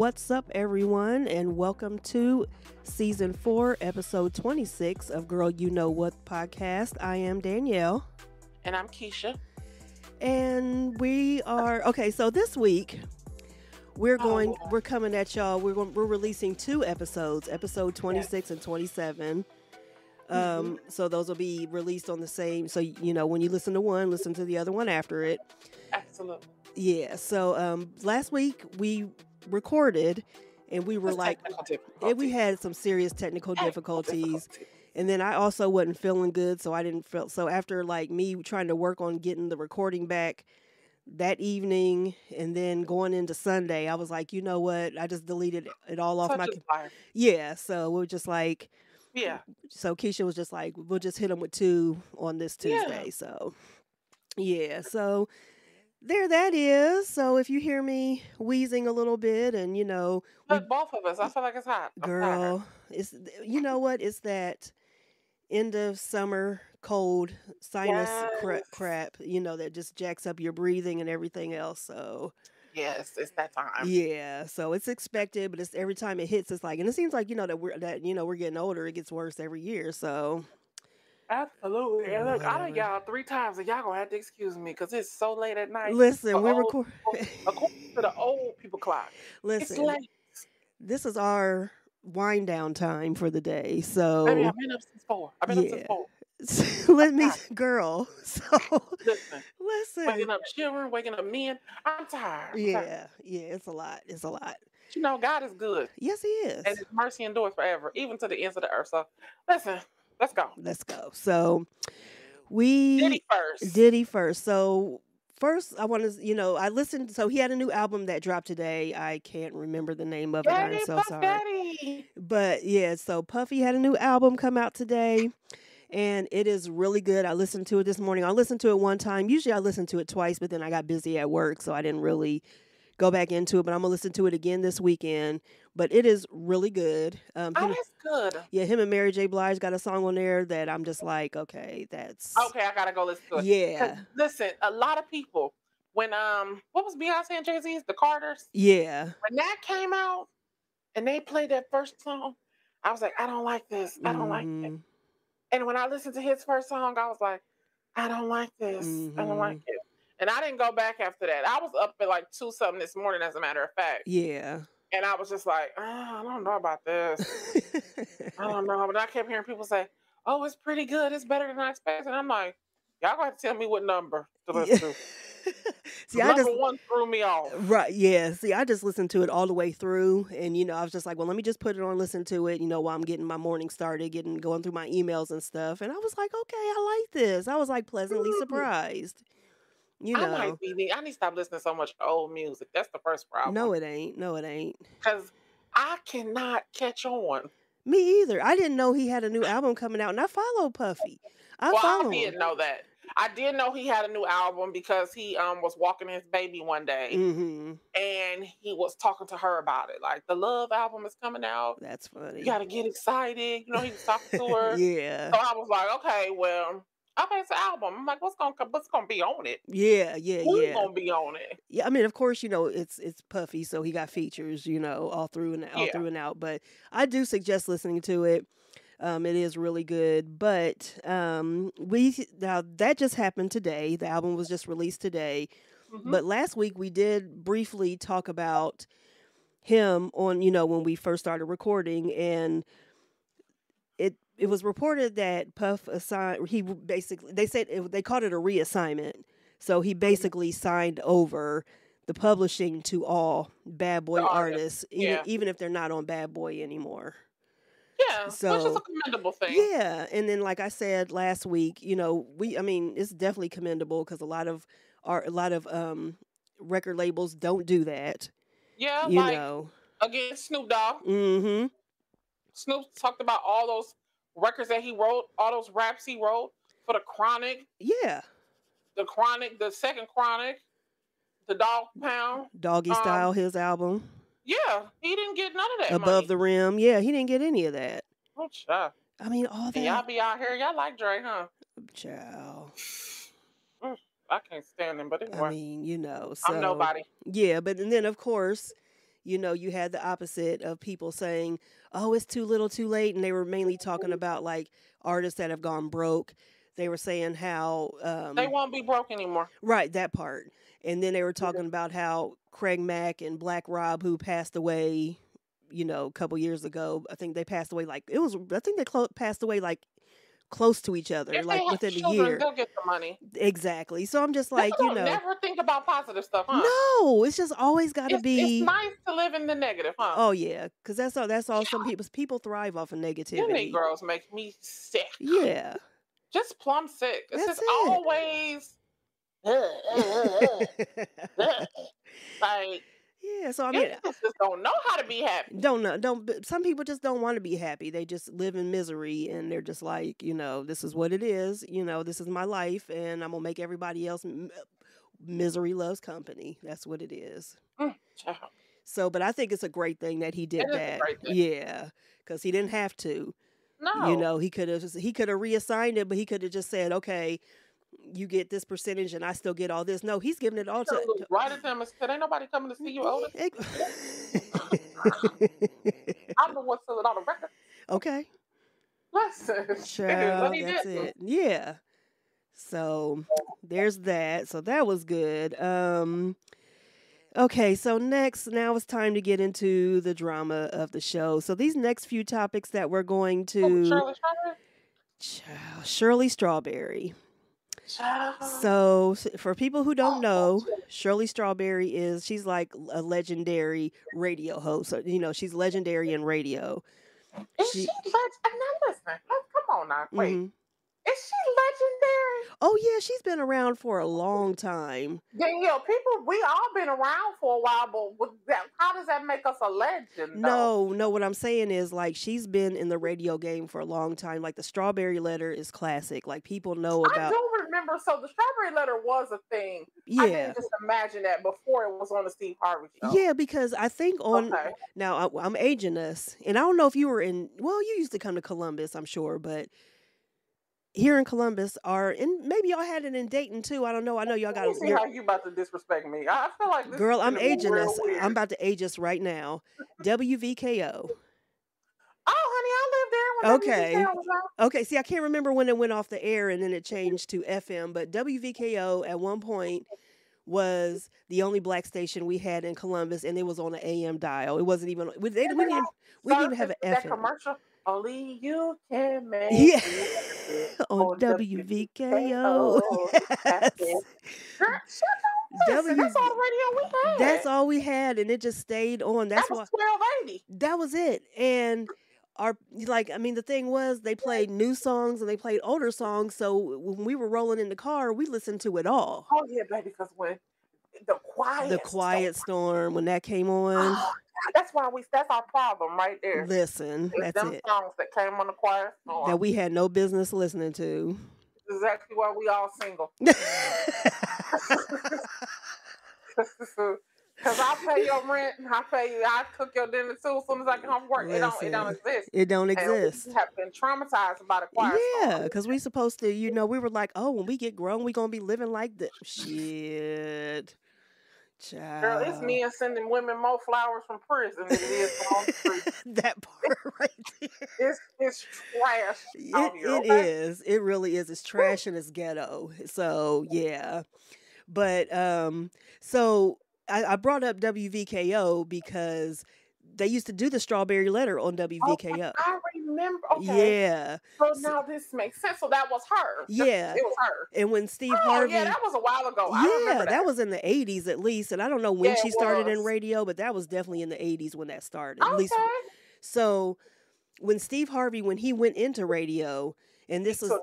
What's up, everyone, and welcome to Season 4, Episode 26 of Girl You Know What podcast. I am Danielle. And I'm Keisha. And we are, so this week, we're coming at y'all. We're releasing 2 episodes, episode 26 and 27. So those will be released on the same, so, you know, when you listen to one, listen to the other one after it. Absolutely. Yeah, so last week we recorded and we were we had some serious technical difficulties. And then I also wasn't feeling good, so I didn't feel, so after like me trying to work on getting the recording back that evening and then going into Sunday, I was like, you know what, I just deleted it all off yeah, so we were just like, yeah. So Keisha was just like, we'll just hit them with 2 on this Tuesday. Yeah. So yeah, so there that is. So if you hear me wheezing a little bit and, you know. Both of us. I feel like it's hot. Girl, it's, you know what? It's that end of summer cold sinus crap, you know, that just jacks up your breathing and everything else. So. Yes, it's that time. Yeah, so it's expected, but it's every time it hits, it's like, and it seems like, you know, we're getting older. It gets worse every year. So. Absolutely. And look, I done y'all 3 times, and y'all gonna have to excuse me because it's so late at night. Listen, we record according to the old people clock. Listen, it's late. This is our wind down time for the day. So baby, I've been up since 4. I've been up since 4. Let me, girl. So listen. Waking up children, waking up men. I'm tired. Yeah, it's a lot. It's a lot. You know, God is good. Yes, He is. And His mercy endures forever, even to the ends of the earth. So listen. Let's go. So Diddy first. So first I want to, you know, I listened. So he had a new album that dropped today. I can't remember the name of it. I'm so sorry. Daddy. But yeah, so Puffy had a new album come out today. And it is really good. I listened to it this morning. I listened to it one time. Usually I listen to it twice, but then I got busy at work, so I didn't really go back into it. But I'm going to listen to it again this weekend. But it is really good. It's good. Yeah, him and Mary J. Blige got a song on there that I'm just like, okay, that's... Okay, I got to go listen to it. Yeah. Listen, a lot of people, when, what was Beyonce and Jay-Z's? The Carters? Yeah. When that came out and they played that first song, I was like, I don't like this. I don't like it. And when I listened to his first song, I was like, I don't like this. I don't like it. And I didn't go back after that. I was up at like 2-something this morning, as a matter of fact. Yeah. And I was just like, I don't know about this. I don't know. But I kept hearing people say, oh, it's pretty good. It's better than I expected. And I'm like, y'all going to have to tell me what number to listen to. See, number 1 threw me off. Right, yeah. See, I just listened to it all the way through. And, you know, I was just like, well, let me just put it on, listen to it, you know, while I'm getting my morning started, going through my emails and stuff. And I was like, okay, I like this. I was like pleasantly surprised. You know. I need to stop listening so much to old music. That's the first problem. No, it ain't. Because I cannot catch on. Me either. I didn't know he had a new album coming out, and I follow Puffy. I did know that. I did know he had a new album because he was walking his baby one day, and he was talking to her about it. Like, the Love album is coming out. That's funny. You got to get excited. You know, he was talking to her. Yeah. So I was like, okay, well... Okay, it's an album. I'm like, what's gonna be on it? Yeah. Who's gonna be on it? Yeah, I mean, of course, you know, it's Puffy, so he got features, you know, all through and out. But I do suggest listening to it. It is really good. But now that just happened today. The album was just released today. But last week we did briefly talk about him on, you know, when we first started recording, and it was reported that Puff assigned, they called it a reassignment. So he basically signed over the publishing to all Bad Boy artists, even if they're not on Bad Boy anymore. Yeah, so, which is a commendable thing. Yeah, and then like I said last week, you know, it's definitely commendable because a lot of record labels don't do that. Yeah, you know. Again, Snoop Dogg. Snoop talked about all those records that he wrote, all those raps he wrote for the Chronic. Yeah. The Chronic, the second Chronic, the Dog Pound. Doggy Style, his album. Yeah, he didn't get none of that Above money. the Rim. Yeah, he didn't get any of that. Oh, child. I mean, all that. And y'all be out here, y'all like Dre, huh? Child. I can't stand him, but anyway. I mean, you know. So, I'm nobody. Yeah, but and then, of course, you had the opposite of people saying, oh, it's too little too late. And they were mainly talking about like artists that have gone broke. They were saying how they won't be broke anymore. Right, that part. And then they were talking about how Craig Mack and Black Rob, who passed away, a couple years ago. I think they passed away passed away like close to each other, if like they have within a children, year. they'll get the money. Exactly. So I'm just like, People don't never think about positive stuff, huh? No, it's just always got to be. It's nice to live in the negative, huh? Oh yeah, because that's all. That's all. Some people thrive off of negativity. You Negroes make me sick. Yeah, just plumb sick. It's That's just it. always like. Yeah, so I mean, just don't know how to be happy. Some people just don't want to be happy. They just live in misery, and they're just like, this is what it is. This is my life, and I'm gonna make everybody else. Misery loves company. That's what it is. So, but I think it's a great thing that he did that. Yeah, because he didn't have to. No, he could have reassigned it, but he could have just said, okay, you get this percentage and I still get all this. No, he's giving it all to right at them and said, ain't nobody coming to see you, Otis. I'm the one selling all the records. Okay. Listen. Child, that's it. Yeah. So there's that. So that was good. Okay, so now it's time to get into the drama of the show. So these next few topics that we're going to Shirley Strawberry. So for people who don't know, Shirley Strawberry she's like a legendary radio host. So, she's legendary in radio. Is she legendary? Now listen, come on now, wait. Mm-hmm. Is she legendary? Oh yeah, she's been around for a long time. Danielle, we all been around for a while, but how does that make us a legend? No, what I'm saying is like she's been in the radio game for a long time. Like the Strawberry Letter is classic. Like people know about. I do remember. So the Strawberry Letter was a thing. Yeah. I didn't just imagine that before it was on the Steve Harvey show. Yeah, because I think now I'm aging us, and I don't know if you were you used to come to Columbus, I'm sure, but. Here in Columbus and maybe y'all had it in Dayton too. I don't know. I know y'all got. See how you about to disrespect me? I feel like this girl, I'm aging us. I'm about to age us right now. WVKO. Oh, honey, I lived there. Okay. Okay. See, I can't remember when it went off the air and then it changed to FM. But WVKO at one point was the only black station we had in Columbus, and it was on an AM dial. It wasn't even. We didn't even have an FM. That commercial. Only you can make it on WVKO. Yes. That's all the radio we had. That's all we had, and it just stayed on. That was 1280. That was it. And the thing was they played new songs and they played older songs. So when we were rolling in the car, we listened to it all. Oh yeah, baby, because when the quiet storm when that came on. That's our problem right there. Listen, it's that's them it. songs that came on the quiet storm that we had no business listening to. Exactly why we all single. Because I pay your rent, I cook your dinner too as soon as I get home from work. Listen, it don't exist. It don't exist. We have been traumatized by the quiet storm. Yeah, because we supposed to, we were like, oh, when we get grown, we gonna be living like this. Shit. Child. Girl, it's me and sending women more flowers from prison than it is on the street. That part right there. It's trash out here. It is. It really is. It's trash and it's ghetto. So yeah. But so I brought up WVKO because they used to do the Strawberry Letter on WVKO. I remember. Okay. Yeah. So now this makes sense. So that was her. Yeah. It was her. And when Steve Harvey. Yeah, that was a while ago. Yeah, I remember that was in the 80s at least. And I don't know when she started in radio, but that was definitely in the 80s when that started. Okay. At least. So when Steve Harvey, when he went into radio, and this was.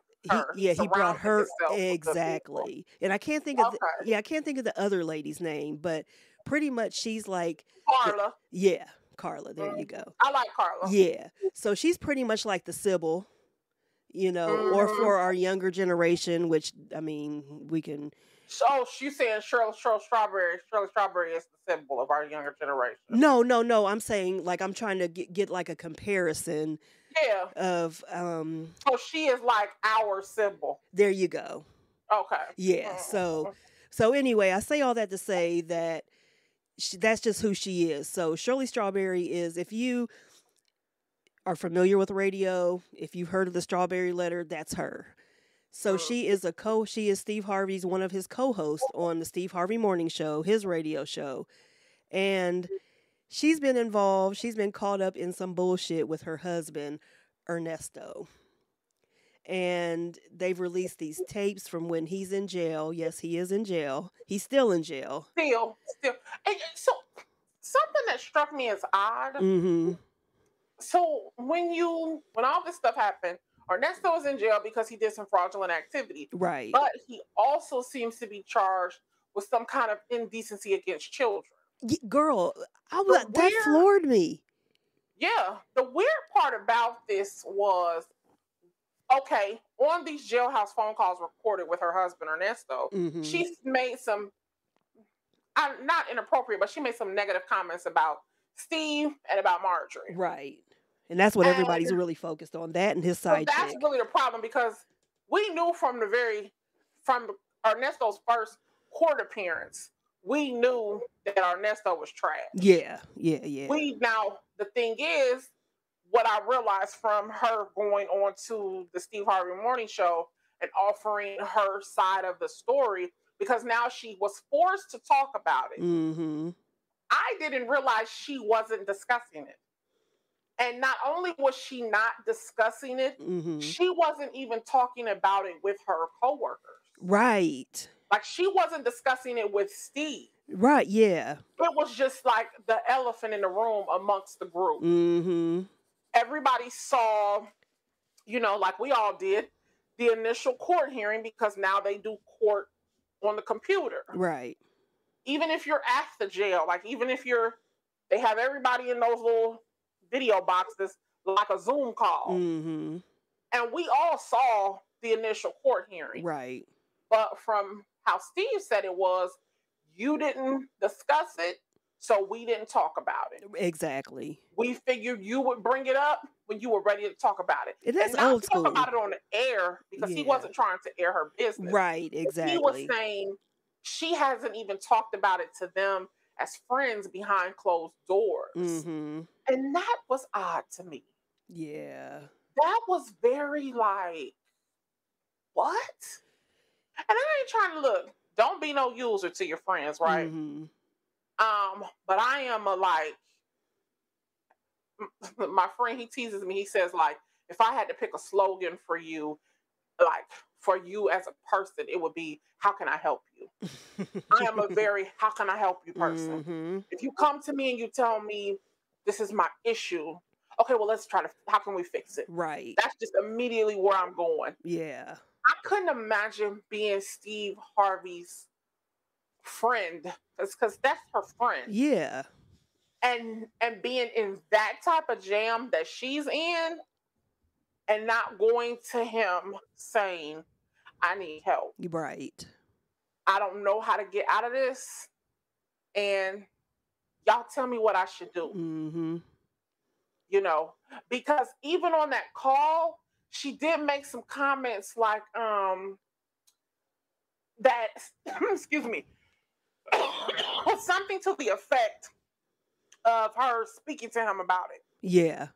He brought her exactly. And I can't think of I can't think of the other lady's name, but pretty much she's like Carla. Carla, there you go. I like Carla. Yeah. So she's pretty much like the Sybil, or for our younger generation, which, I mean, we can... So she's saying Shirley Strawberry is the symbol of our younger generation. No. I'm saying, like, I'm trying to get like a comparison of... So she is like our symbol. There you go. Okay. Yeah. So anyway, I say all that to say that that's just who she is. So Shirley Strawberry is, if you are familiar with radio, if you've heard of the Strawberry Letter, that's her. So she is Steve Harvey's, one of his co-hosts on the Steve Harvey Morning Show, his radio show. And she's been caught up in some bullshit with her husband, Ernesto. And they've released these tapes from when he's in jail. Yes, he is in jail. He's still in jail. Still. And so something that struck me as odd. Mm-hmm. So when all this stuff happened, Ernesto was in jail because he did some fraudulent activity. Right. But he also seems to be charged with some kind of indecency against children. Girl, that floored me. Yeah. The weird part about this was, okay, on these jailhouse phone calls recorded with her husband, Ernesto, she's made some, not inappropriate, but she made some negative comments about Steve and about Marjorie. Right. And that's what everybody's really focused on, that and his side chick. That's really the problem, because we knew from Ernesto's first court appearance, we knew that Ernesto was trash. Yeah. The thing is, what I realized from her going on to the Steve Harvey Morning Show and offering her side of the story, because now she was forced to talk about it. Mm-hmm. I didn't realize she wasn't discussing it. And not only was she not discussing it, she wasn't even talking about it with her coworkers. Right. Like, she wasn't discussing it with Steve. Right, yeah. It was just like the elephant in the room amongst the group. Mm-hmm. Everybody saw, like we all did, the initial court hearing, because now they do court on the computer. Right. Even if you're at the jail, like even if they have everybody in those little video boxes, like a Zoom call. Mm-hmm. And we all saw the initial court hearing. Right. But from how Steve said it was, you didn't discuss it, so we didn't talk about it. Exactly. We figured you would bring it up when you were ready to talk about it. That's old school. Talk about it on the air, because he wasn't trying to air her business. Right, exactly. He was saying she hasn't even talked about it to them as friends behind closed doors. Mm-hmm. And that was odd to me. Yeah. That was very like, what? And I ain't trying to look. Don't be no user to your friends, right? Mm-hmm. But I am my friend, he teases me. He says, like, if I had to pick a slogan for you, like, for you as a person, it would be, how can I help you? I am a very, how can I help you person. Mm-hmm. If you come to me and you tell me, this is my issue, okay, well, let's try to, how can we fix it? Right. That's just immediately where I'm going. Yeah. I couldn't imagine being Steve Harvey's friend, because that's her friend. Yeah. And being in that type of jam that she's in, and not going to him saying, I need help. Right. I don't know how to get out of this, and y'all tell me what I should do. Mm-hmm. Because even on that call, she did make some comments like that excuse me, something to the effect of her speaking to him about it. Yeah.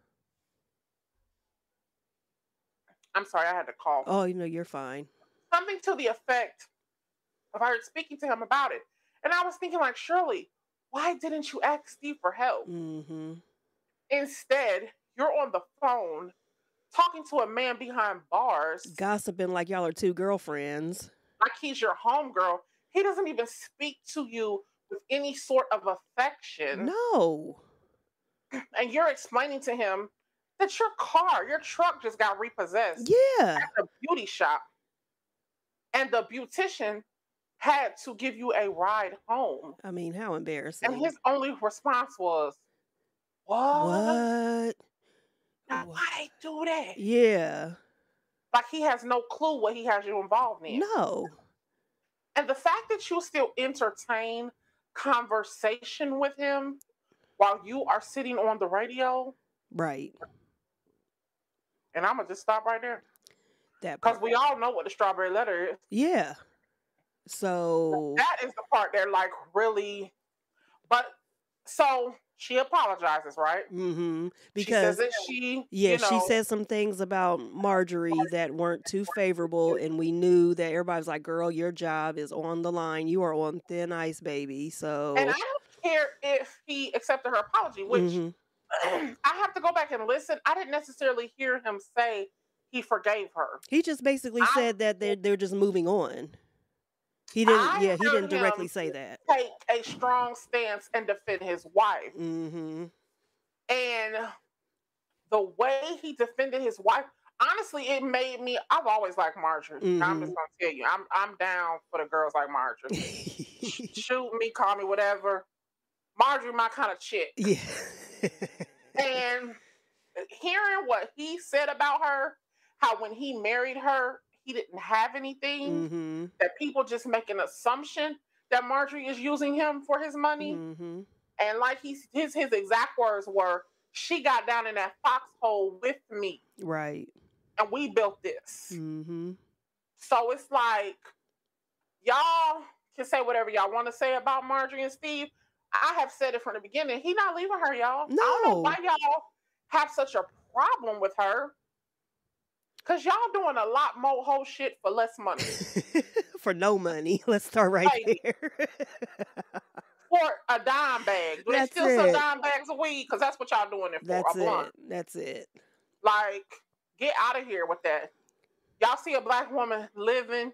I'm sorry, I had to call. Oh, you're fine. Something to the effect of her speaking to him about it. And I was thinking, like, Shirley, why didn't you ask Steve for help? Mm-hmm. Instead, you're on the phone talking to a man behind bars. Gossiping like y'all are two girlfriends. Like he's your homegirl. He doesn't even speak to you with any sort of affection. No. And you're explaining to him that your truck just got repossessed. Yeah. At the beauty shop. And the beautician had to give you a ride home. I mean, how embarrassing. And his only response was, what? Now, why do that? Yeah. Like he has no clue what he has you involved in. No. And the fact that you still entertain conversation with him while you are sitting on the radio. Right. And I'm going to just stop right there. Because we all know what the Strawberry Letter is. Yeah. So. That is the part that like really But so she apologizes, right? She says Because that she, she said some things about Marjorie that weren't too favorable, and we knew that everybody was like, "Girl, your job is on the line. You are on thin ice, baby." So, and I don't care if he accepted her apology, which I have to go back and listen. I didn't necessarily hear him say he forgave her. He just basically said that they're just moving on. He didn't. He didn't directly say that. Take a strong stance and defend his wife. And the way he defended his wife, honestly, it made me. I've always liked Marjorie. I'm just gonna tell you, I'm down for the girls like Marjorie. Shoot me, call me, whatever. Marjorie, my kind of chick. Yeah. And hearing what he said about her, how when he married her, he didn't have anything, that people just make an assumption that Marjorie is using him for his money. And like his exact words were, she got down in that foxhole with me. Right. And we built this. So it's like, y'all can say whatever y'all want to say about Marjorie and Steve. I have said it from the beginning. He not leaving her, y'all. No. I don't know why y'all have such a problem with her. Because y'all doing a lot more whole shit for less money. For no money. Let's start right there. For a dime bag. Do they still sell dime bags of weed? Because that's what y'all doing it for. That's it. Like, get out of here with that. Y'all see a black woman living,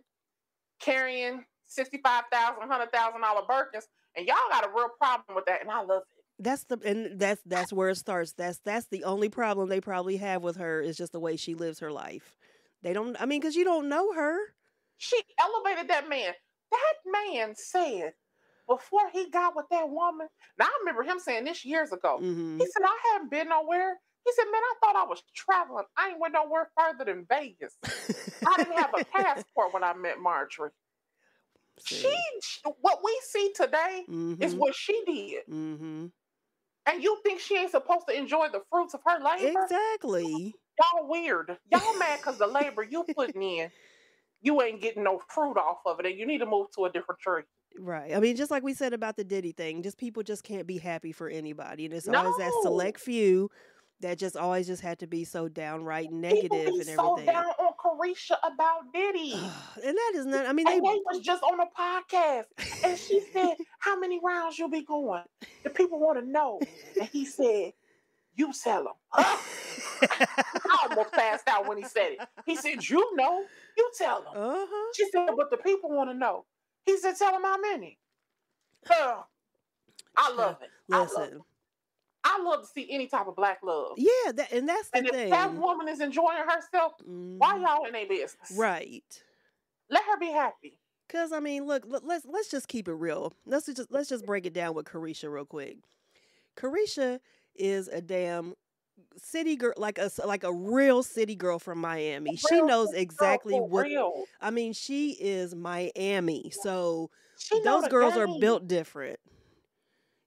carrying $65,000, $100,000 Birkins, and y'all got a real problem with that, and I love it. That's where it starts. That's the only problem they probably have with her, is just the way she lives her life. They don't. I mean, because you don't know her. She elevated that man. That man said before he got with that woman. Now I remember him saying this years ago. He said, "I haven't been nowhere." He said, "Man, I thought I was traveling. I ain't went nowhere further than Vegas. I didn't have a passport when I met Marjorie." What we see today is what she did. And you think she ain't supposed to enjoy the fruits of her labor? Exactly. Y'all weird. Y'all mad because the labor you putting in, you ain't getting no fruit off of it, and you need to move to a different tree. Right. I mean, just like we said about the Diddy thing, just people just can't be happy for anybody. And it's always that select few that just always just had to be so downright negative and everything. So down on Carisha about Diddy. And that is not, I mean, they was just on a podcast, and she said, "How many rounds you'll be going? The people want to know." And he said, "You tell them." I almost passed out when he said it. He said, "You know, you tell them." She said, "But the people want to know." He said, "Tell them how many." I love it. Listen. I love to see any type of black love. Yeah, and that's the thing. And if that woman is enjoying herself, why y'all in their business? Right. Let her be happy. Because I mean, look, let's just keep it real. Let's just break it down with Carisha real quick. Carisha is a damn city girl, like a real city girl from Miami. She knows exactly what. I mean, she is Miami, so those girls are built different.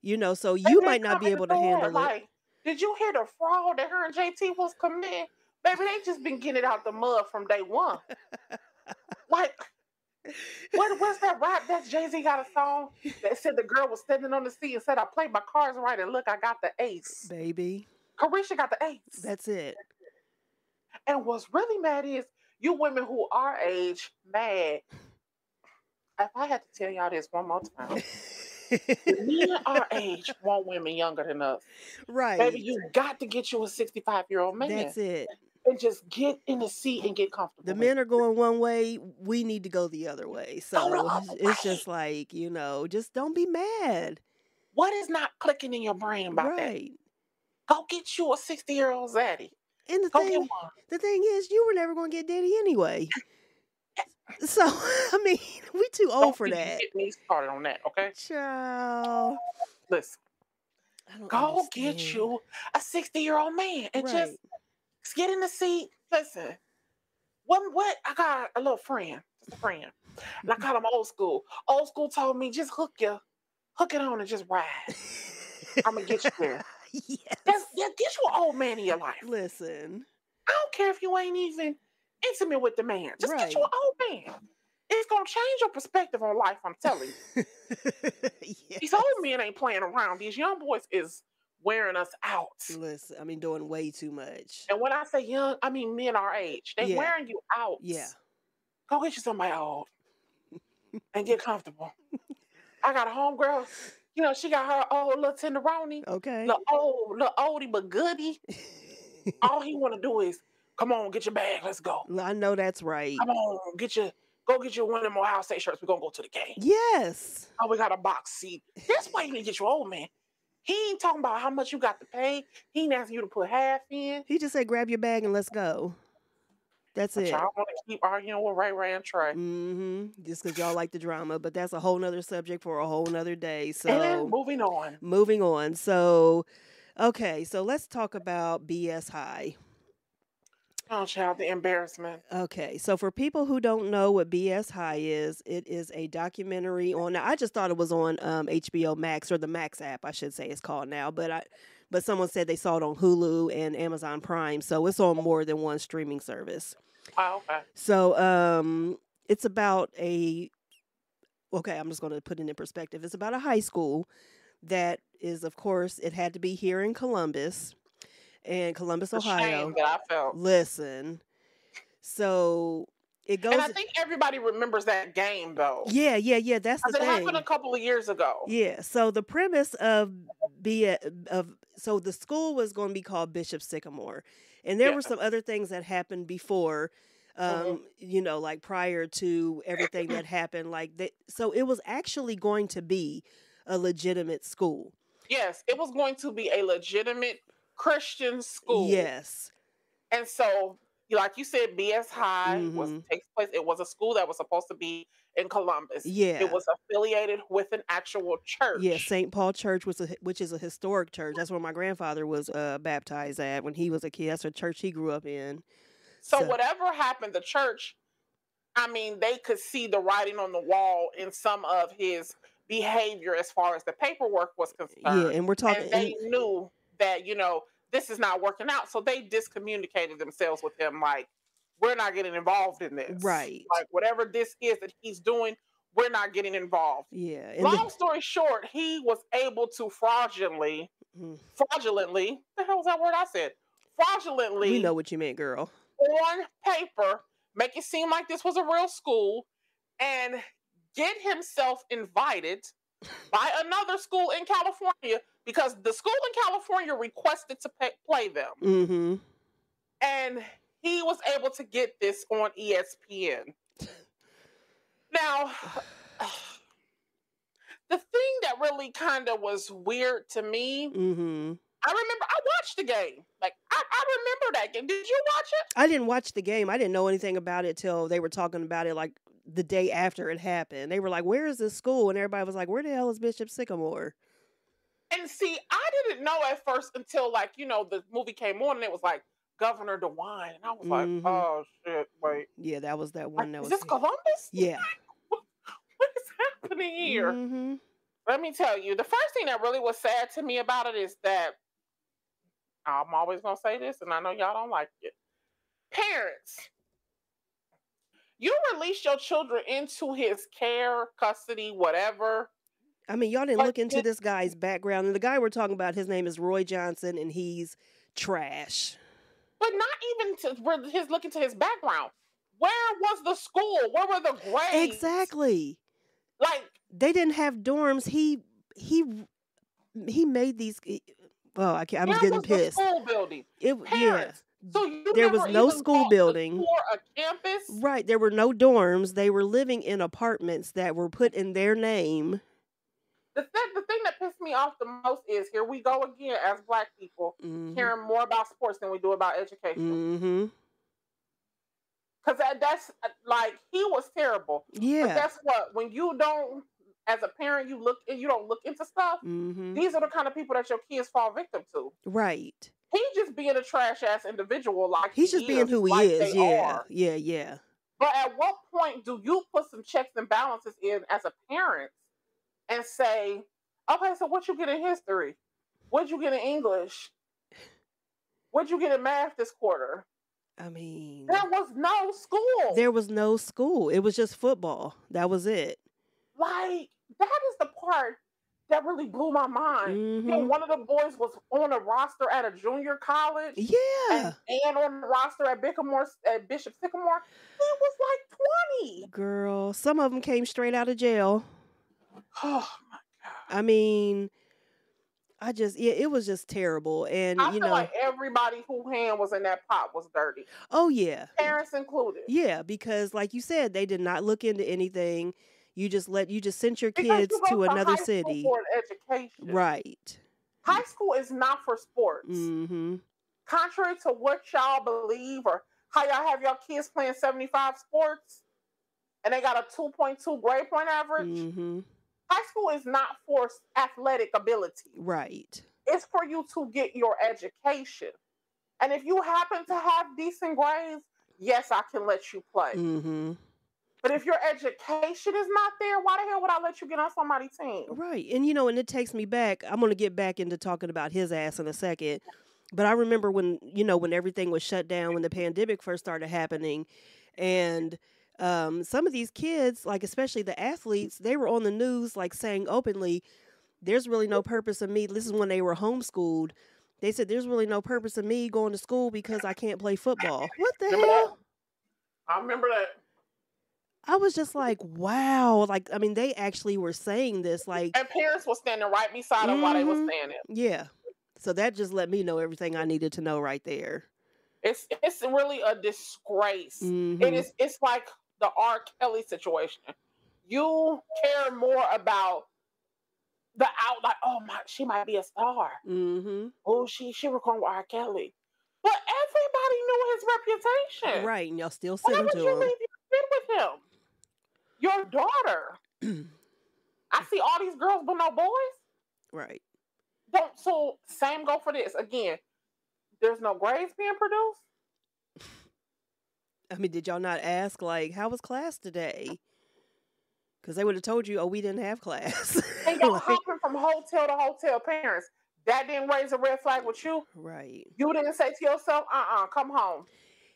You know, so you might not be able to handle it. Did you hear the fraud that her and JT was committing? Baby, they just been getting it out the mud from day one. Like, what's that rap that Jay-Z got a song that said the girl was standing on the seat and said, "I played my cards right and look, I got the ace." Baby. Carisha got the ace. That's it. And what's really mad is you women who are age mad. If I had to tell y'all this one more time. Men our age want women younger than us. Right. Baby, you got to get you a 65-year-old man. That's it. And just get in the seat and get comfortable. The men are going one way. We need to go the other way. So it's just like, you know, just don't be mad. What is not clicking in your brain about that? Go get you a 60-year-old zaddy. And the thing is, you were never going to get Diddy anyway. So, I mean, we too old for that. Get me started on that, okay? Child. Listen. Go get you a 60-year-old man and just get in the seat. Listen. What? I got a little friend. Just a friend. And I call him old school. Old school told me, just hook it on and just ride. I'm going to get you there. Yes. Get you an old man in your life. Listen. I don't care if you ain't even intimate with the man. Just get you an old man. It's gonna change your perspective on life, I'm telling you. Yes. These old men ain't playing around. These young boys is wearing us out. Listen, I mean, doing way too much. And when I say young, I mean men our age. They wearing you out. Yeah. Go get you somebody old and get comfortable. I got a homegirl. You know, she got her old little tenderoni. Okay. Little oldie but goodie. All he want to do is, come on, get your bag. Let's go. I know that's right. Come on, go get you one of them Ohio State shirts. We're going to go to the game. Yes. Oh, we got a box seat. That's why you need to get your old man. He ain't talking about how much you got to pay. He ain't asking you to put half in. He just said, grab your bag and let's go. That's it. Y'all want to keep arguing with Ray and Trey. Just because y'all like the drama, but that's a whole nother subject for a whole nother day. So and moving on. So, okay, so let's talk about BS High. Oh, child, the embarrassment. Okay, so for people who don't know what BS High is, it is a documentary on. Now, I just thought it was on HBO Max, or the Max app, I should say it's called now. But someone said they saw it on Hulu and Amazon Prime, so it's on more than one streaming service. Oh, okay. So it's about I'm just going to put it in perspective. It's about a high school that is, of course, it had to be here in Columbus. And Columbus, Ohio. Shame that I felt. Listen, so it goes. And I think everybody remembers that game, though. Yeah. That's the thing. It happened a couple of years ago. Yeah. So the premise of so the school was going to be called Bishop Sycamore, and there were some other things that happened before. You know, like prior to everything that happened, so it was actually going to be a legitimate school. Yes, it was going to be a legitimate Christian school. Yes. And so, like you said, BS High takes place. It was a school that was supposed to be in Columbus. Yeah. It was affiliated with an actual church. Yeah, St. Paul Church which is a historic church. That's where my grandfather was baptized at when he was a kid. That's a church he grew up in. So whatever happened, the church, I mean, they could see the writing on the wall in some of his behavior as far as the paperwork was concerned. Yeah, and we're talking. And they knew that, this is not working out. So they discommunicated themselves with him. Like, we're not getting involved in this. Right. Like, whatever this is that he's doing, we're not getting involved. Yeah. Long story short, he was able to fraudulently, the hell was that word I said? Fraudulently. We know what you meant, girl. On paper, make it seem like this was a real school and get himself invited by another school in California because the school in California requested to play them. And he was able to get this on ESPN. Now, the thing that really kind of was weird to me, I remember I watched the game. Like, I remember that game. Did you watch it? I didn't watch the game. I didn't know anything about it till they were talking about it like the day after it happened. They were like, where is this school? And everybody was like, where the hell is Bishop Sycamore? And see, I didn't know at first until the movie came on and it was like Governor DeWine. And I was like, oh shit, wait. Yeah, that was that one. Is this Columbus? Yeah. What is happening here? Let me tell you, the first thing that really was sad to me about it is that I'm always going to say this, and I know y'all don't like it. Parents, you release your children into his care, custody, whatever. I mean, y'all didn't look into this guy's background. And the guy we're talking about, his name is Roy Johnson, and he's trash. But not even his looking to his background. Where was the school? Where were the grades? Exactly. Like, they didn't have dorms. He made these. Well, I'm getting pissed. The school building. Parents. So there was no school building. For a campus. Right. There were no dorms. They were living in apartments that were put in their name. The thing that pissed me off the most is here we go again as Black people caring more about sports than we do about education. Because that's like, he was terrible. Yeah. But that's what, when you don't, as a parent, you don't look into stuff. These are the kind of people that your kids fall victim to. Right. He's just being a trash ass individual. Like, he's just being who he is. Yeah. But at what point do you put some checks and balances in as a parent and say, okay, so what you get in history? What'd you get in English? What'd you get in math this quarter? I mean, there was no school. There was no school. It was just football. That was it. Like, that is the part that really blew my mind. You know, one of the boys was on a roster at a junior college. Yeah. And on the roster at Bishop Sycamore. He was like 20. Girl, some of them came straight out of jail. Oh, my God. I mean, it was just terrible. And, I feel like everybody whose hand was in that pot was dirty. Oh, yeah. Parents included. Yeah, because like you said, they did not look into anything. You just sent your kids to another city. For an education. Right. High school is not for sports. Contrary to what y'all believe or how y'all have your kids playing 75 sports and they got a 2.2 grade point average. High school is not for athletic ability. Right. It's for you to get your education. And if you happen to have decent grades, yes, I can let you play. But if your education is not there, why the hell would I let you get on somebody's team? Right. And, and it takes me back. I'm going to get back into talking about his ass in a second. But I remember when everything was shut down, when the pandemic first started happening, and some of these kids, like especially the athletes, they were on the news like saying openly, there's really no purpose of me. This is when they were homeschooled. They said there's really no purpose of me going to school because I can't play football. What the hell? I remember that. I was just like, wow. Like, I mean, they actually were saying this. Like, and parents were standing right beside them while they were saying it. Yeah. So that just let me know everything I needed to know right there. It's really a disgrace. It's like the R. Kelly situation. You care more about the outline. Oh my, she might be a star. Oh, she recorded with R. Kelly. But everybody knew his reputation. Right, and y'all still sitting to him. You leave your kid with him? Your daughter. I see all these girls but no boys. Right. So same go for this. Again, there's no grades being produced. I mean, did y'all not ask, like, how was class today? Because they would have told you, oh, we didn't have class. And y'all hopping from hotel to hotel, parents. That didn't raise a red flag with you? Right. You didn't say to yourself, come home.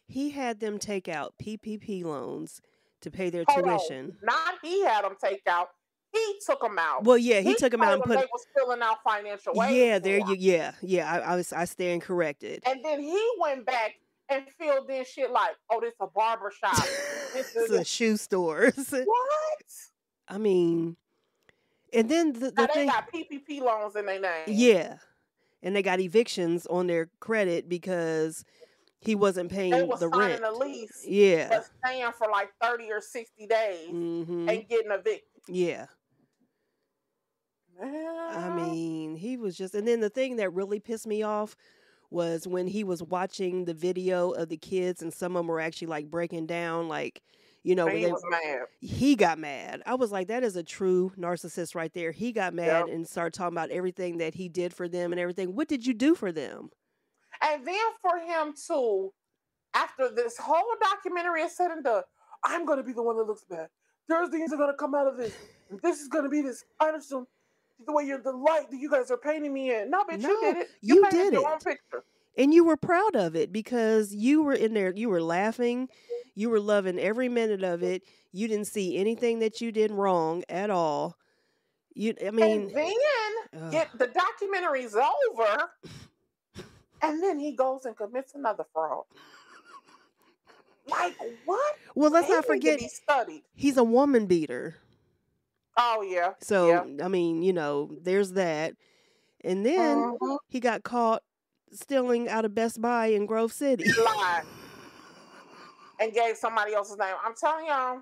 He had them take out PPP loans to pay their tuition. Not he had them take out. He took them out. Well, yeah, he took them out and put. They was filling out financial aid. Yeah. I stand corrected. And then he went back and filled in shit like, oh, this a barbershop. This is a shoe store. What? I mean, and then the now thing, they got PPP loans in their name. Yeah, and they got evictions on their credit because he wasn't paying the rent. Signing a lease. Yeah, but staying for like 30 or 60 days and getting evicted. Yeah. I mean, he was just, and then the thing that really pissed me off was when he was watching the video of the kids and some of them were actually like breaking down, like, he was mad. He got mad. I was like, that is a true narcissist right there. He got mad and started talking about everything that he did for them and everything. What did you do for them? And then for him to, after this whole documentary is said and done, I'm going to be the one that looks bad. There's things are going to come out of this. And this is going to be this. I understand the way the light that you guys are painting me in. No, bitch, you did it. You did your own picture. And you were proud of it because you were in there. You were laughing. You were loving every minute of it. You didn't see anything that you did wrong at all. And then the documentary's over, and then he goes and commits another fraud. Like what? Well, let's not forget he's a woman beater. Oh yeah. So I mean, there's that, and then he got caught stealing out of Best Buy in Grove City. Lied. And gave somebody else's name. I'm telling y'all,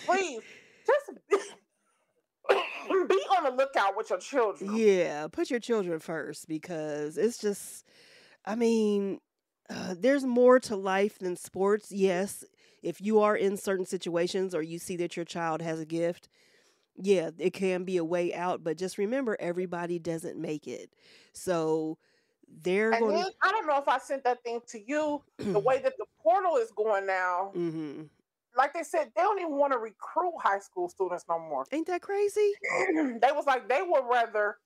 please just be on the lookout with your children. Yeah, put your children first because it's just, I mean, there's more to life than sports. Yes, if you are in certain situations or you see that your child has a gift, yeah, it can be a way out. But just remember, everybody doesn't make it. So I don't know if I sent that thing to you. The way that the portal is going now, like they said, they don't even want to recruit high school students no more. Ain't that crazy? They was like, they would rather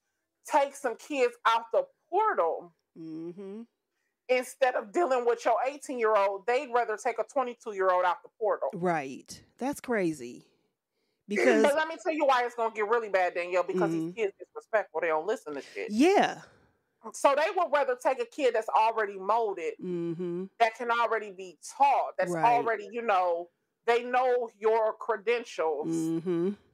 take some kids out the portal instead of dealing with your 18-year-old, they'd rather take a 22-year-old out the portal. Right. That's crazy. Because but let me tell you why it's going to get really bad, Danielle, because these kids disrespectful. They don't listen to shit. Yeah. So they would rather take a kid that's already molded, that can already be taught, that's already, they know your credentials.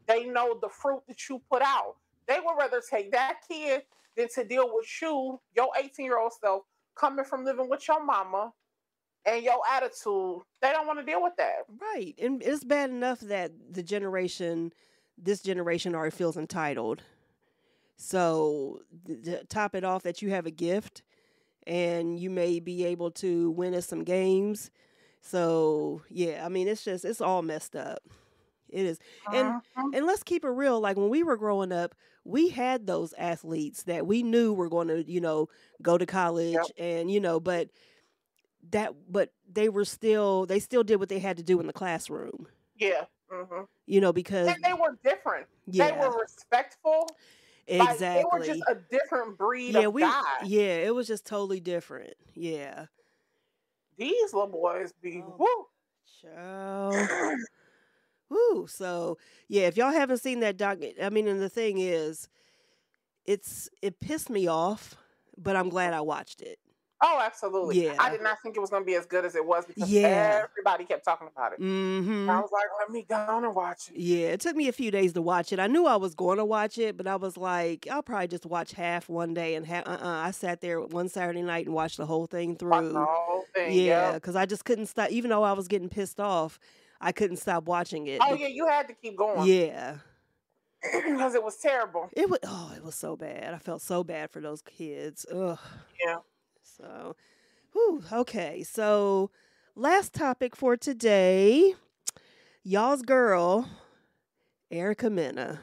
They know the fruit that you put out. They would rather take that kid than to deal with you, your 18-year-old self, coming from living with your mama and your attitude. They don't want to deal with that. Right. And it's bad enough that this generation already feels entitled. So to top it off, that you have a gift and you may be able to win us some games. So yeah, I mean, it's all messed up. It is. And let's keep it real. Like when we were growing up, we had those athletes that we knew were going to, go to college and, but they still did what they had to do in the classroom. Yeah. Because and they were different. Yeah. They were respectful. Exactly. Like, they were just a different breed of guy. Yeah, it was just totally different. Yeah. These little boys be woo. Child. Woo. So yeah, if y'all haven't seen that doc, I mean, and the thing is, it pissed me off, but I'm glad I watched it. Oh, absolutely. Yeah. I did not think it was going to be as good as it was because everybody kept talking about it. I was like, let me go on and watch it. Yeah, it took me a few days to watch it. I knew I was going to watch it, but I was like, I'll probably just watch half one day and I sat there one Saturday night and watched the whole thing through. Watched the whole thing, yeah, because I just couldn't stop. Even though I was getting pissed off, I couldn't stop watching it. Oh, yeah, you had to keep going. Yeah. Because it was terrible. It was so bad. I felt so bad for those kids. Ugh. Yeah. So, okay. So, last topic for today, y'all's girl, Erica Mena.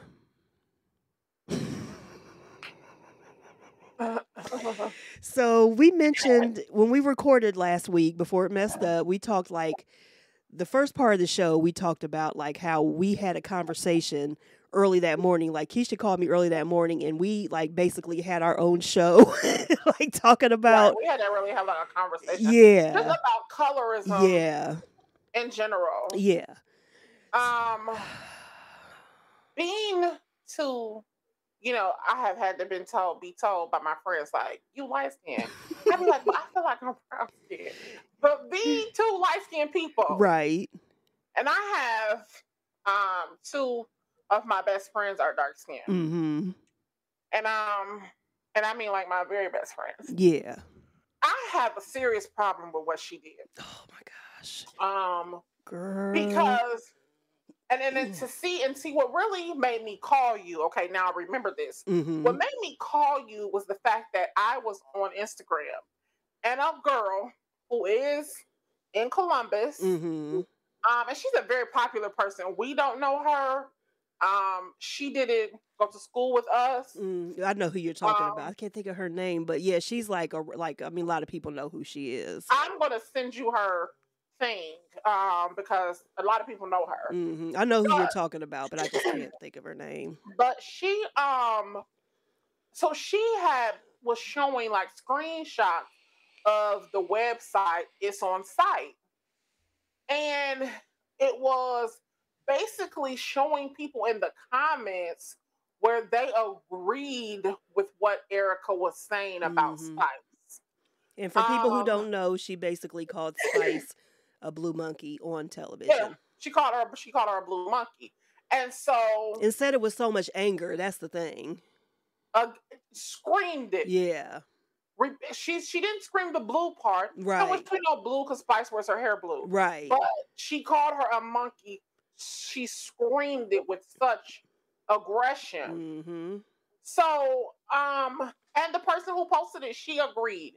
So, we mentioned when we recorded last week, before it messed up, we talked like the first part of the show, we talked about like how we had a conversation early that morning. Like Keisha called me early that morning and we like basically had our own show like talking about we had to really have like a conversation. Yeah. Just about colorism. Yeah. In general. Yeah. Being too, I have had to be told by my friends like, you light skinned. I be like, but I feel like I'm brown skinned. But being two light skinned people. Right. And I have two of my best friends are dark skinned. And I mean like my very best friends. Yeah. I have a serious problem with what she did. Oh my gosh. Girl. Because and then to see what really made me call you, okay, now I remember this. What made me call you was the fact that I was on Instagram and a girl who is in Columbus. And she's a very popular person. We don't know her. She didn't go to school with us. I know who you're talking about. I can't think of her name, but yeah, she's a lot of people know who she is. I'm gonna send you her thing because a lot of people know her. I know who you're talking about, but I just can't think of her name. But she so she was showing like screenshots of the website It's On Site, and it was basically showing people in the comments where they agreed with what Erica was saying about Spice. And for people who don't know, she basically called Spice a blue monkey on television. Yeah, she called her a blue monkey. And so and said it with so much anger. That's the thing. Screamed it. Yeah. She didn't scream the blue part. Right. So we know blue because Spice wears her hair blue. Right. But she called her a monkey. She screamed it with such aggression. So, and the person who posted it, she agreed.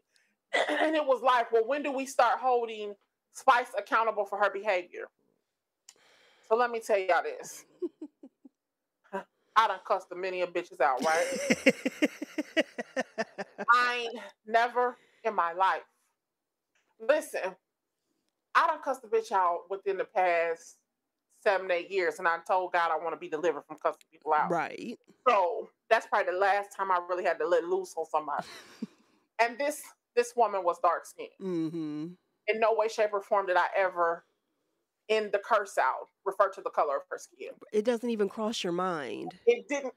And it was like, well, when do we start holding Spice accountable for her behavior? So let me tell y'all this. I done cussed the many of bitches out, right? I ain't never in my life. Listen, I done cussed the bitch out within the past 7-8 years, and I told God I want to be delivered from cussing people out. Right. So that's probably the last time I really had to let loose on somebody. And this this woman was dark skinned. Mm-hmm. In no way, shape, or form did I ever, in the curse out, refer to the color of her skin. It doesn't even cross your mind. It didn't.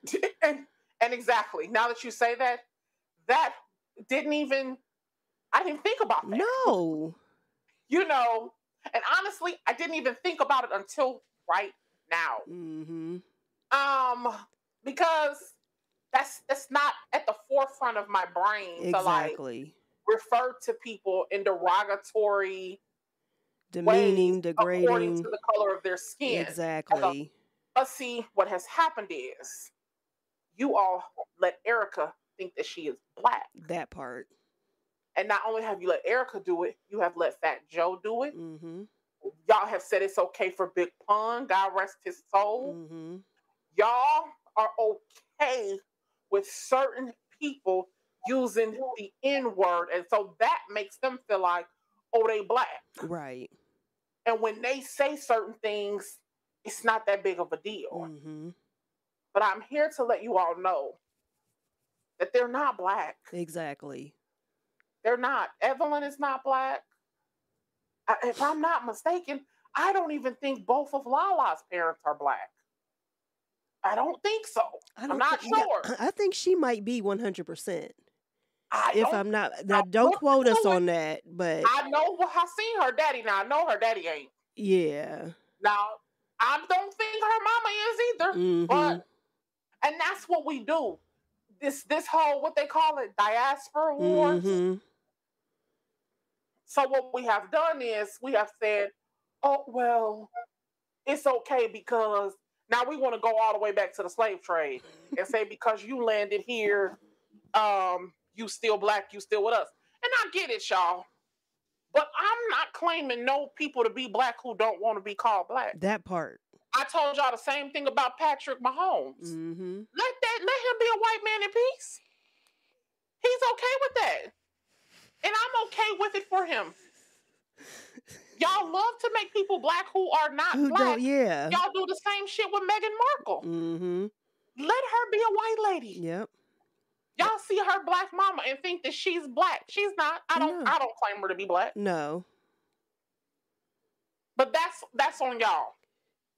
And exactly, now that you say that, that didn't even, I didn't think about that. No. You know, and honestly, I didn't even think about it until right now. Mm-hmm. Because that's not at the forefront of my brain to like refer to people in derogatory, demeaning, ways degrading, according to the color of their skin. Exactly. But see, what has happened is you all let Erica think that she is black. That part. And not only have you let Erica do it, you have let Fat Joe do it. Mm-hmm. Y'all have said it's okay for Big Pun, God rest his soul. Mm-hmm. Y'all are okay with certain people using the N-word. And so that makes them feel like, oh, they black. Right. And when they say certain things, it's not that big of a deal. Mm-hmm. But I'm here to let you all know that they're not black. Exactly. They're not. Evelyn is not black. If I'm not mistaken, I don't even think both of Lala's parents are black. I don't think so. I'm not sure. I think she might be 100%. If I'm not, now don't quote us on that, but I know I've seen her daddy. Now I know her daddy ain't. Yeah. Now I don't think her mama is either. Mm-hmm. But and that's what we do. This whole, what they call it, diaspora wars. Mm-hmm. So what we have done is we have said, oh, well, it's okay because now we want to go all the way back to the slave trade and say, because you landed here, you still black, you still with us. And I get it, y'all. But I'm not claiming no people to be black who don't want to be called black. That part. I told y'all the same thing about Patrick Mahomes. Mm-hmm. Let him be a white man in peace. He's okay with that. And I'm okay with it for him. Y'all love to make people black who are not black. Yeah. Y'all do the same shit with Meghan Markle. Mm-hmm. Let her be a white lady. Yep. Y'all see her black mama and think that she's black. She's not. I don't claim her to be black. No. But that's on y'all.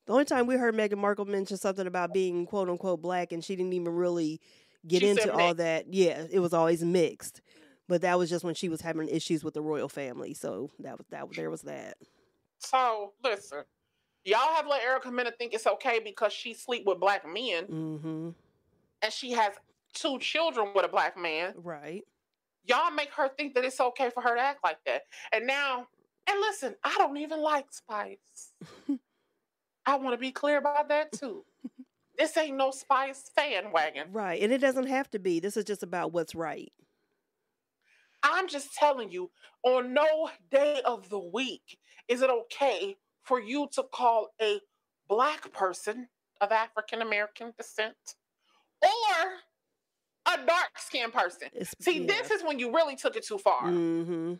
The only time we heard Meghan Markle mention something about being quote unquote black, and she didn't even really get into all that. Yeah, it was always mixed. But that was just when she was having issues with the royal family. So there was that. So listen, y'all have let Erica Mena think it's okay because she sleep with black men. Mm-hmm. And she has 2 children with a black man. Right. Y'all make her think that it's okay for her to act like that. And now, and listen, I don't even like Spice. I want to be clear about that too. This ain't no Spice fan wagon. Right. And it doesn't have to be. This is just about what's right. I'm just telling you, on no day of the week is it okay for you to call a black person of African American descent or a dark-skinned person. This is when you really took it too far. Mm-hmm.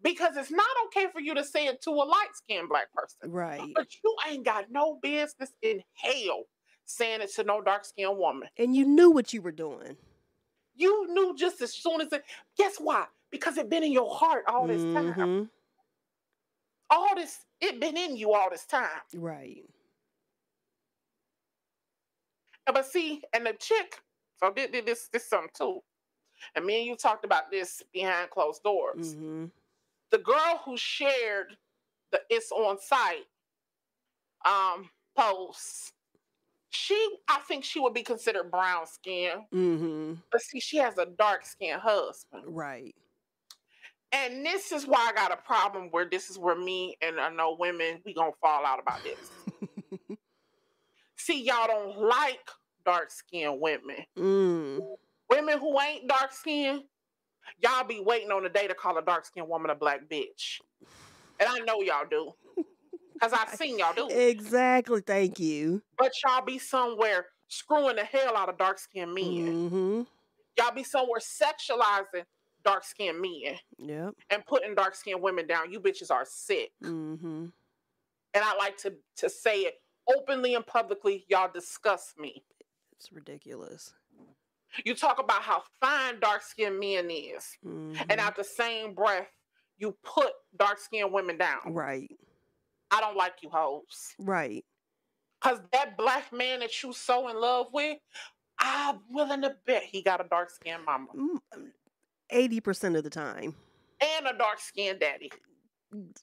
Because it's not okay for you to say it to a light-skinned black person. Right. But you ain't got no business in hell saying it to no dark-skinned woman. And you knew what you were doing. You knew just as soon as it. Guess why? Because it been in your heart all this time. All this, it been in you all this time. Right. But see, and the chick, so this something too. And me and you talked about this behind closed doors. Mm-hmm. The girl who shared the "It's on site" posts, I think she would be considered brown skin. Mm-hmm. But see, she has a dark skinned husband. Right. And this is why I got a problem where this is where me and I know women, we gonna fall out about this. See, y'all don't like dark skinned women. Women who ain't dark skinned, y'all be waiting on the day to call a dark skinned woman a black bitch. And I know y'all do. Because I've seen y'all do it. Exactly. Thank you. But y'all be somewhere screwing the hell out of dark-skinned men. Mm-hmm. Y'all be somewhere sexualizing dark-skinned men. Yep. And putting dark-skinned women down. You bitches are sick. Mm-hmm. And I like to say it openly and publicly. Y'all disgust me. It's ridiculous. You talk about how fine dark-skinned men is. And out the same breath, you put dark-skinned women down. Right. I don't like you hoes. Right. Because that black man that you so in love with, I'm willing to bet he got a dark-skinned mama. 80% of the time. And a dark-skinned daddy.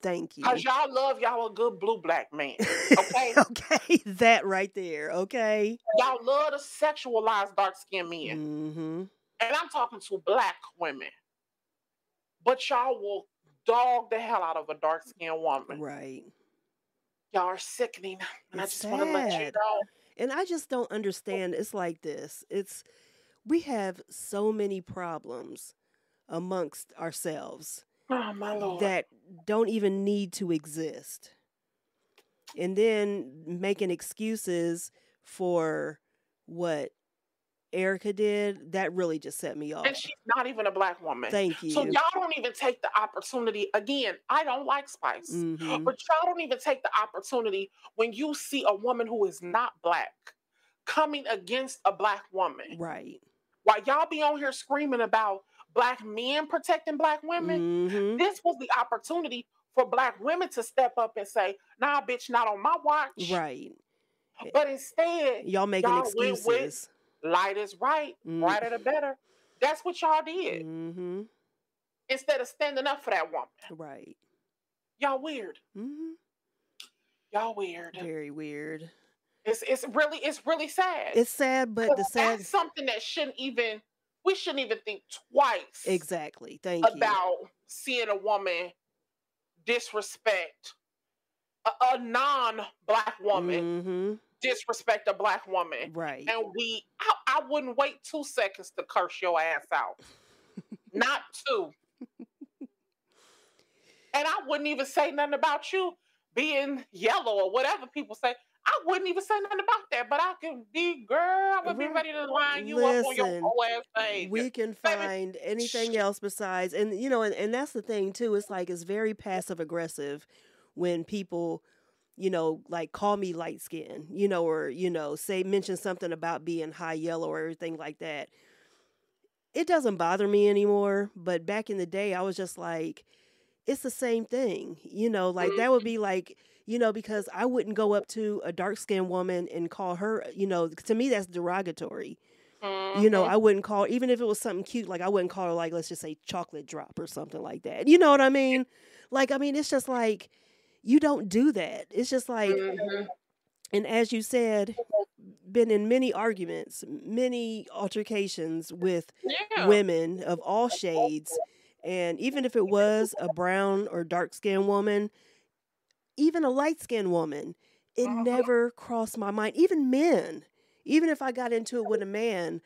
Thank you. Because y'all love y'all a good blue-black man. Okay? Okay, that right there. Okay. Y'all love to sexualize dark-skinned men. And I'm talking to black women. But y'all will dog the hell out of a dark-skinned woman. Right. Y'all are sickening. And It's I just want to let you know. And I just don't understand. It's like this. We have so many problems amongst ourselves. Oh, my Lord. That don't even need to exist. And then making excuses for what Erica did, that really just set me off. And she's not even a black woman. Thank you. So y'all don't even take the opportunity. Again, I don't like spice. But y'all don't even take the opportunity when you see a woman who is not black coming against a black woman. Right. While y'all be on here screaming about black men protecting black women, this was the opportunity for black women to step up and say, nah, bitch, not on my watch. Right. But instead, y'all making excuses. Went with, light is right, brighter the better. That's what y'all did. Instead of standing up for that woman. Right. Y'all weird. Y'all weird. Very weird. It's really sad. It's sad, but that's something that we shouldn't even think twice. Exactly. Thank you. About seeing a woman disrespect a non-black woman disrespect a black woman. Right. And I wouldn't wait 2 seconds to curse your ass out. Not 2. And I wouldn't even say nothing about you being yellow or whatever people say. I wouldn't even say nothing about that, but I can be, girl, I would be ready to line you up on your whole ass page. We can find anything else besides, and and that's the thing too. It's like, it's very passive aggressive when people, like call me light skin, or, mention something about being high yellow or everything like that. It doesn't bother me anymore. But back in the day, I was just like, it's the same thing, like that would be like, because I wouldn't go up to a dark-skinned woman and call her, to me, that's derogatory. I wouldn't call, even if it was something cute, like I wouldn't call her, like, let's just say chocolate drop or something like that. You know what I mean? Like, it's just like, you don't do that. It's just like, and as you said, been in many arguments, many altercations with women of all shades. And even if it was a brown or dark-skinned woman, even a light-skinned woman, it never crossed my mind. Even men, even if I got into it with a man,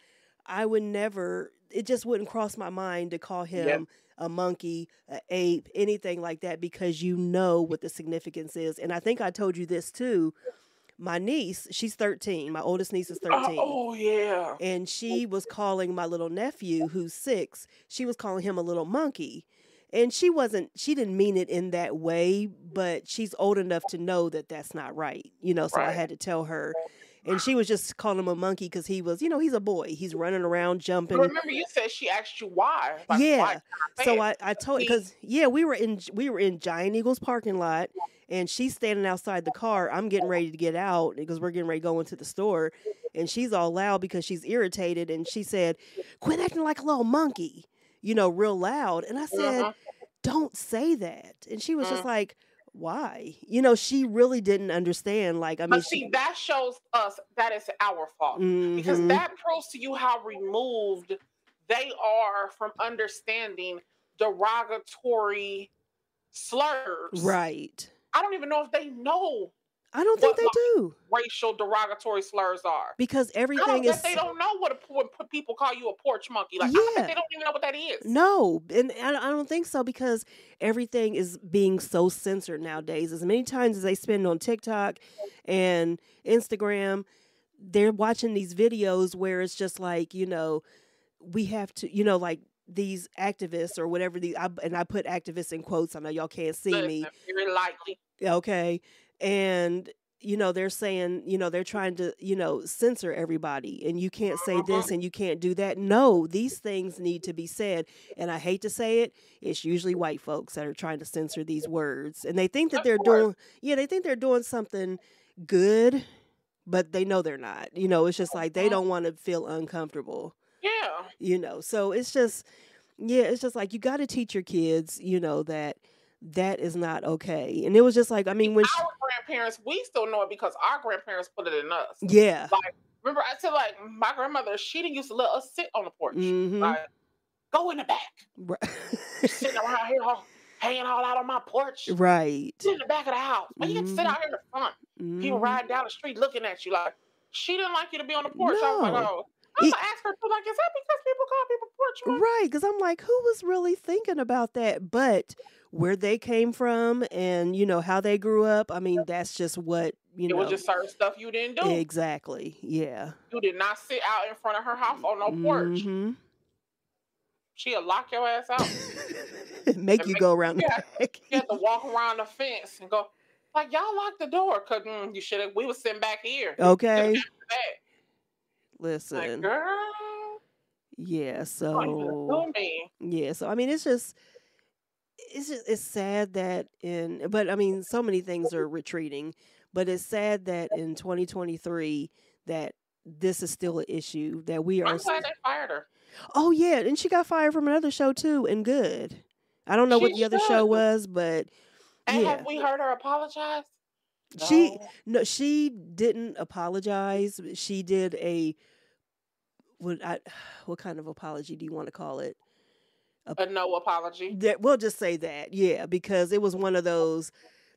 I would never, it just wouldn't cross my mind to call him a monkey, an ape, anything like that, because what the significance is. And I think I told you this too. My niece, she's 13. My oldest niece is 13. Oh, yeah. And she was calling my little nephew, who's 6, she was calling him a little monkey. And she didn't mean it in that way, but she's old enough to know that that's not right, so I had to tell her. And she was just calling him a monkey because he was, he's a boy. He's running around, jumping. But remember, you said she asked you why. Like, yeah. Why so I told, because, we were in Giant Eagle's parking lot, and she's standing outside the car. I'm getting ready to get out because we're getting ready to go into the store. And she's all loud because she's irritated. And she said, quit acting like a little monkey, real loud. And I said, don't say that. And she was just like, why? She really didn't understand. Like, but that shows us that it's our fault. Because that proves to you how removed they are from understanding derogatory slurs. Right. I don't even know if they know. I don't think they do. Racial derogatory slurs are. Because everything is. They don't know when people call you a porch monkey. Like, I bet they don't even know what that is. No, and I don't think so, because everything is being so censored nowadays. As many times as they spend on TikTok and Instagram, they're watching these videos where it's just like, we have to, like these activists or whatever and I put activists in quotes. I know y'all can't see me. Very likely. Okay. And they're saying, they're trying to, censor everybody, and you can't say this and you can't do that. No, these things need to be said. And I hate to say it, it's usually white folks that are trying to censor these words. And they think that they think they're doing something good, but they know they're not. It's just like they don't want to feel uncomfortable. Yeah. So it's just, it's just like you got to teach your kids, that is not okay. And it was just like, I mean, when our grandparents, we still know it because our grandparents put it in us. Yeah. Like, remember, I said, like, my grandmother, she didn't used to let us sit on the porch. Like, go in the back. Right. Sitting around here, hanging all out on my porch. Right. Sit in the back of the house. Well, you get to sit out here in the front. People riding down the street looking at you like, she didn't like you to be on the porch. No. I was like, oh. I'm going to ask her, like, is that because people call people porch? Right, because I'm like, who was really thinking about that? But where they came from and, how they grew up, I mean, that's just what, It was just certain stuff you didn't do. Exactly, yeah. You did not sit out in front of her house on no porch. She'll lock your ass out. Make you go around the back. You have to walk around the fence and go, like, y'all locked the door because you should have. We was sitting back here. Okay. Listen. Like, girl. Yeah, so. Yeah, so I mean, it's sad that but I mean, so many things are retreating, but it's sad that in 2023 that this is still an issue that we are. I'm glad they fired her. Oh yeah, and she got fired from another show too, and good. I don't know what the other show was, but and have we heard her apologize? No. She didn't apologize. She did what kind of apology do you want to call it? A no apology. We'll just say that, yeah, because it was one of those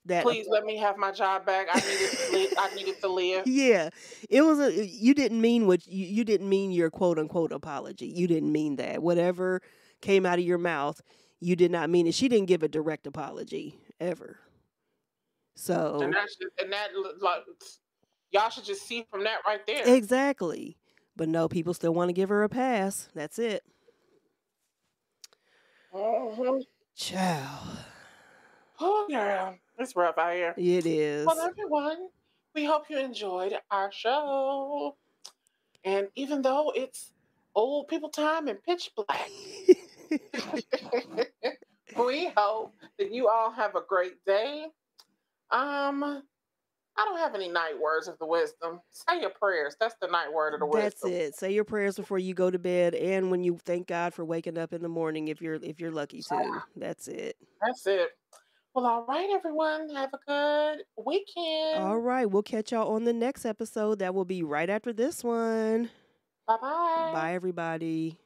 that. Please let me have my job back. I needed to live. Yeah, it was you didn't mean what you didn't mean your quote unquote apology. You didn't mean that. Whatever came out of your mouth, you did not mean it. She didn't give a direct apology ever. So and that like, y'all should just see from that right there. Exactly. But no, people still want to give her a pass. That's it. Ciao. Oh, girl. It's rough out here. It is. Well, everyone, we hope you enjoyed our show. And even though it's old people time and pitch black, we hope that you all have a great day. I don't have any night words of the wisdom. Say your prayers. That's the night word of the wisdom. That's it. Say your prayers before you go to bed, and when you thank God for waking up in the morning, if you're lucky to. That's it. That's it. Well, all right, everyone. Have a good weekend. All right. We'll catch y'all on the next episode. That will be right after this one. Bye-bye. Bye, everybody.